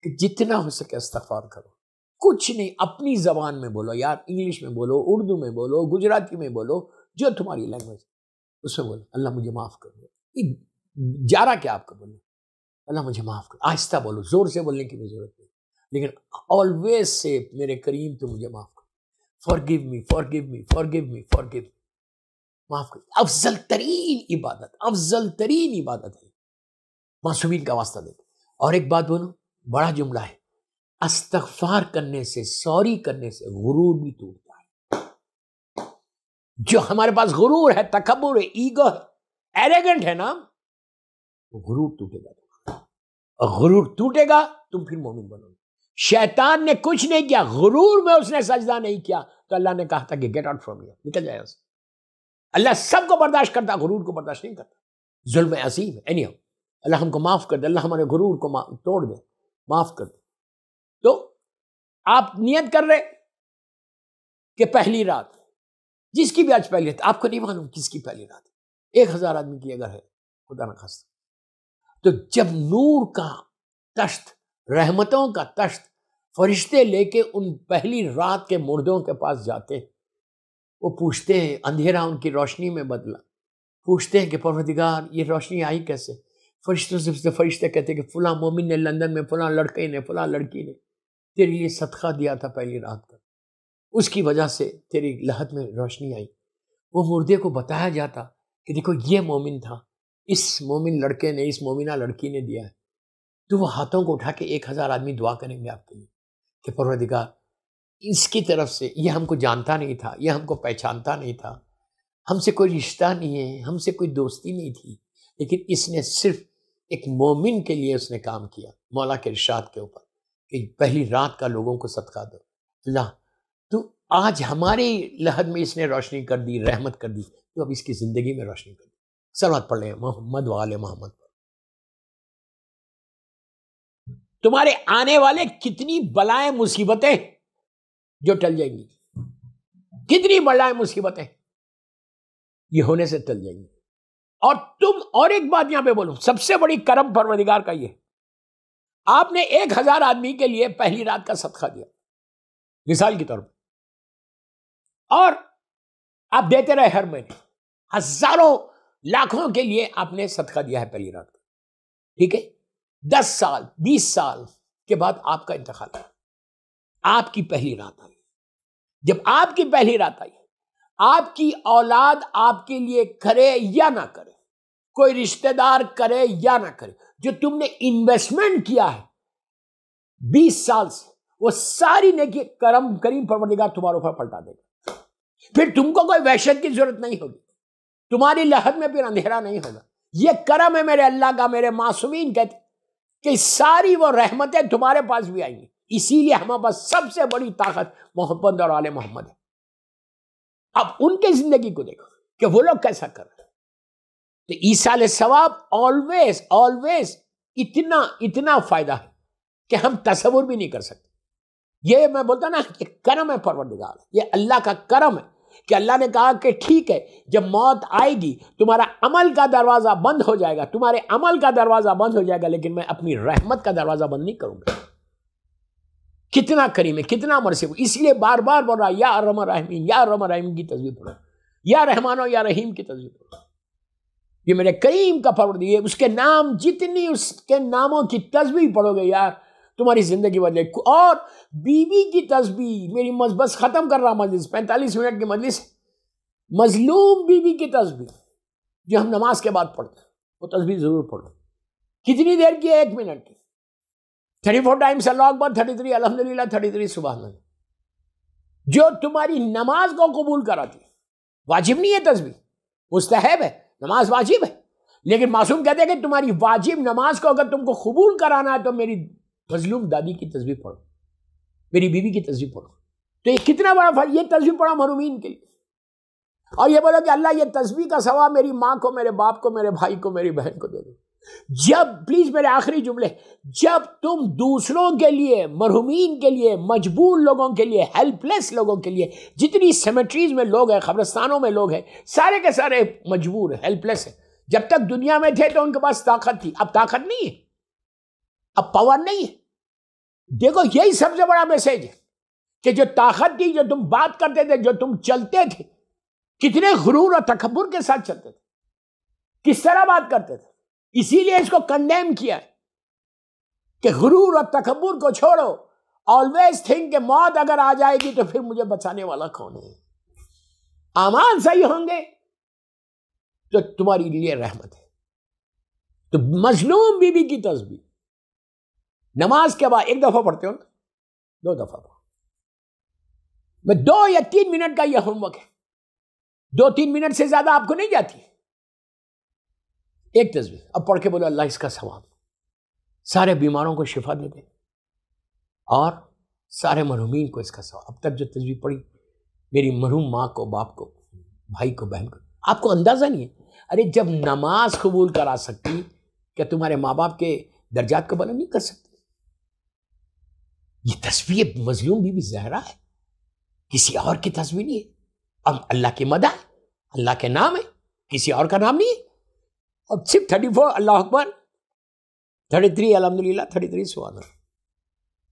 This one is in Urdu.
کہ جتنا ہو سکے استغفار کرو. کچھ نہیں، اپنی زبان میں بولو یار، انگلش میں بولو، اردو میں بولو، گجراتی میں بولو، جو تمہاری لینگویج اس میں بولو اللہ مجھے معاف کر دو. جارہ کیا آپ کا بولو اللہ مجھے معاف کر. آہستہ بولو، زور سے بولنے کی بھی ضرورت نہیں، لیکن آلویز سے میرے کریم تو مجھے معاف کر. forgive me forgive me forgive me forgive me. معاف کر. افضل ترین عبادت ہے معصومین کا واسطہ دیتے. اور ایک بات بولو، بڑا جملہ ہے، استغفار کرنے سے، سوری کرنے سے غرور بھی ٹوٹتا ہے. جو ہمارے پاس غرور ہے، تکبر ہے، ایگو ہے، ایریگنٹ ہے نا، وہ غرور ٹوٹے گا. اور غرور ٹوٹے گا تم پھر مومن بنو گے. شیطان نے کچھ نہیں کیا، غرور میں اس نے سجدہ نہیں کیا تو اللہ نے کہا تھا کہ گیٹ آؤٹ فرام ہیئر، نکل جائے اس. اللہ سب کو برداشت کرتا، غرور کو برداشت نہیں کرتا. ظلم عظیم ہے. اینی ہاؤ اللہ ہم کو معاف کر دے، اللہ ہمارے غرور کو توڑ دے، معاف کر دے. تو آپ نیت کر رہے کہ پہلی رات، جس کی بھی آج پہلی رات، آپ کو نہیں معلوم کس کی پہلی رات ہے، 1000 آدمی کی اگر ہے خدا نہ خواستہ، تو جب نور کا تشت، رحمتوں کا تشت فرشتے لے کے ان پہلی رات کے مردوں کے پاس جاتے ہیں، وہ پوچھتے ہیں، اندھیرا ان کی روشنی میں بدلا، پوچھتے ہیں کہ پروردگار یہ روشنی آئی کیسے؟ فرشتوں سے فرشتے کہتے ہیں کہ فلاں مومن نے لندن میں، فلاں لڑکے نے، فلاں لڑکی نے تیرے لیے صدقہ دیا تھا پہلی رات کا، اس کی وجہ سے تیری لہد میں روشنی آئی. وہ مردے کو بتایا جاتا کہ دیکھو یہ مومن تھا، اس مومن لڑکے نے، اس مومنہ لڑکی نے دیا ہے. تو وہ ہاتھوں کو اٹھا کے 1000 آدمی دعا کریں گے آپ کے لیے کہ پروردگار اس کی طرف سے، یہ ہم کو جانتا نہیں تھا، یہ ہم کو پہچانتا نہیں تھا، ہم سے کوئی رشتہ نہیں ہے، ہم سے کوئی دوستی نہیں تھی، لیکن اس نے صرف ایک مومن کے لیے اس نے کام کیا. مولا کے ارشاد کے اوپر کہ پہلی رات کا لوگوں کو صدقہ دو. اللہ تو آج ہماری لحد میں اس نے روشنی کر دی، رحمت کر دی، تو اب اس کی زندگی میں روشنی کر دی. صلوات پڑھ لیں محمد و آل محمد پر. تمہارے آنے والے کتنی بلائیں مصیبتیں جو ٹل جائیں گی، کتنی بلائیں مصیبتیں یہ ہونے سے ٹل جائیں گی. اور تم، اور ایک بات یہاں پہ بولوں، سب سے بڑی کرم پروردگار کا یہ، آپ نے 1000 آدمی کے لیے پہلی رات کا صدقہ دیا مثال کے طور پر، اور آپ دیتے رہے ہر مہینے، ہزاروں لاکھوں کے لیے آپ نے صدقہ دیا ہے پہلی رات کا. ٹھیک ہے، 10 سال 20 سال کے بعد آپ کا انتقال ہے، آپ کی پہلی رات آئی. جب آپ کی پہلی رات آئی، آپ کی اولاد آپ کے لیے کرے یا نہ کرے، کوئی رشتہ دار کرے یا نہ کرے، جو تم نے انویسٹمنٹ کیا ہے 20 سال سے، وہ ساری نیکی کریم پروردگار تمہارے اوپر پلٹا دے گا. پھر تم کو کوئی وحشت کی ضرورت نہیں ہوگی، تمہاری لحد میں پھر اندھیرا نہیں ہوگا. یہ کرم ہے میرے اللہ کا. میرے معصومین کہتے کہ ساری وہ رحمتیں تمہارے پاس بھی آئیں گی. اسی لیے ہمارے پاس سب سے بڑی طاقت محمد اور آل محمد ہے. اب ان کے زندگی کو دیکھو کہ وہ لوگ کیسا کر رہے ہیں. تو ایصال ثواب آلویز اتنا فائدہ ہے کہ ہم تصور بھی نہیں کر سکتے. یہ میں بولتا نا کہ کرم ہے پروردگار، یہ اللہ کا کرم ہے کہ اللہ نے کہا کہ ٹھیک ہے، جب موت آئے گی تمہارا عمل کا دروازہ بند ہو جائے گا، تمہارے عمل کا دروازہ بند ہو جائے گا، لیکن میں اپنی رحمت کا دروازہ بند نہیں کروں گا. کتنا کریم ہے، کتنا مرحیم. اس لیے بار بار بول رہا یا ارحم الراحمین، یا ارحم الراحمین کی تسبیح پڑھو، یا رحمانو یا رحیم کی تسبیح پڑھو. یہ میرے کریم کا پروردگار، اس کے نام جتنی اس کے ناموں کی تسبیح پڑھو گے یار تمہاری زندگی بدلے. اور بیوی کی تسبیح، میری بس ختم کر رہا مجلس، 45 منٹ کی مجلس. مظلوم بیوی کی تسبیح جو ہم نماز کے بعد پڑھتے ہیں، وہ تسبیح ضرور پڑھو. کتنی دیر کی ہے؟ 1 منٹ کی. 34 ٹائمز اللہ اکبر، 33 الحمدللہ، 33 سبحان اللہ. جو تمہاری نماز کو قبول کراتی ہے. واجب نہیں ہے تسبیح، مستحب ہے. نماز واجب ہے، لیکن معصوم کہتے ہیں کہ تمہاری واجب نماز کو اگر تم کو قبول کرانا ہے تو میری مظلوم دادی کی تسبیح پڑھو، میری بیوی کی تسبیح پڑھو. تو یہ کتنا بڑا فرق. یہ تسبیح پڑھا محرومین کے لیے، اور یہ بولو کہ اللہ یہ تسبیح کا ثواب میری ماں کو، میرے باپ کو، میرے بھائی کو، میری بہن کو دے دو. جب پلیز میرے آخری جملے، جب تم دوسروں کے لیے، مرحومین کے لیے، مجبور لوگوں کے لیے، ہیلپ لیس لوگوں کے لیے، جتنی سیمیٹریز میں لوگ ہیں، قبرستانوں میں لوگ ہیں، سارے کے سارے مجبور ہیں، ہیلپ لیس ہیں. جب تک دنیا میں تھے تو ان کے پاس طاقت تھی، اب طاقت نہیں ہے، اب پاور نہیں ہے. دیکھو یہی سب سے بڑا میسج ہے کہ جو طاقت تھی، جو تم بات کرتے تھے، جو تم چلتے تھے، کتنے غرور اور تکبر کے ساتھ چلتے تھے، کس طرح بات کرتے تھے. اسی لیے اس کو کنڈیم کیا ہے کہ غرور اور تکبر کو چھوڑو. آلویز تھنک کہ موت اگر آ جائے گی تو پھر مجھے بچانے والا کون ہے. اعمال صحیح ہوں گے تو تمہاری لیے رحمت ہے. تو مظلوم بی بی کی تسبیح نماز کے بعد ایک دفعہ پڑھتے ہو نا، 2 دفعہ پڑھو. میں 2 یا 3 منٹ کا یہ ہوم ورک ہے، 2-3 منٹ سے زیادہ آپ کو نہیں جاتی. ایک تسبیح اب پڑھ کے بولو اللہ اس کا ثواب، سارے بیماروں کو شفا دے دے اور سارے مرحومین کو اس کا ثواب. اب تک جو تسبیح پڑھی میری مرحوم ماں کو، باپ کو، بھائی کو، بہن کو، آپ کو اندازہ نہیں ہے. ارے جب نماز قبول کرا سکتی، کیا تمہارے ماں باپ کے درجات کو بلند نہیں کر سکتی؟ یہ تسبیح مظلوم بی بی زہرا ہے، کسی اور کی تسبیح نہیں ہے. اب اللہ کی مدح ہے، اللہ کے نام ہے، کسی اور کا نام نہیں ہے. اور صرف 34 اللہ اکبر، 33 الحمدللہ، 33 سبحان اللہ.